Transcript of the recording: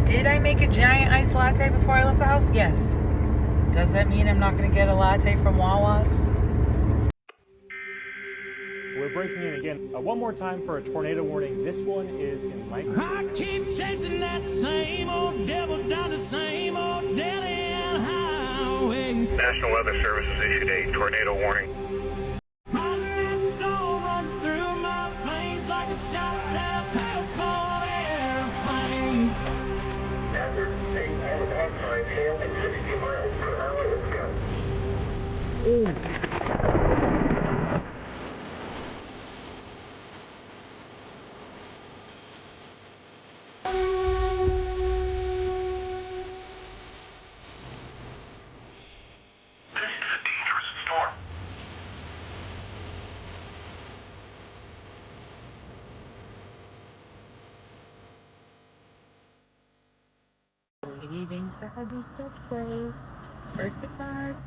Did I make a giant iced latte before I left the house? Yes. Does that mean I'm not going to get a latte from Wawa's? We're breaking in again. One more time for a tornado warning. This one is in Lancaster. I keep chasing that same old devil down the same old dead-end highway. National Weather Service has issued a tornado warning. My blood stone run through my veins like a shot down tailphone airplane. Hazard 8 on the dark side, hail at 60 miles per hour. Let's go. Waiting for heavy stuff close. First it cars.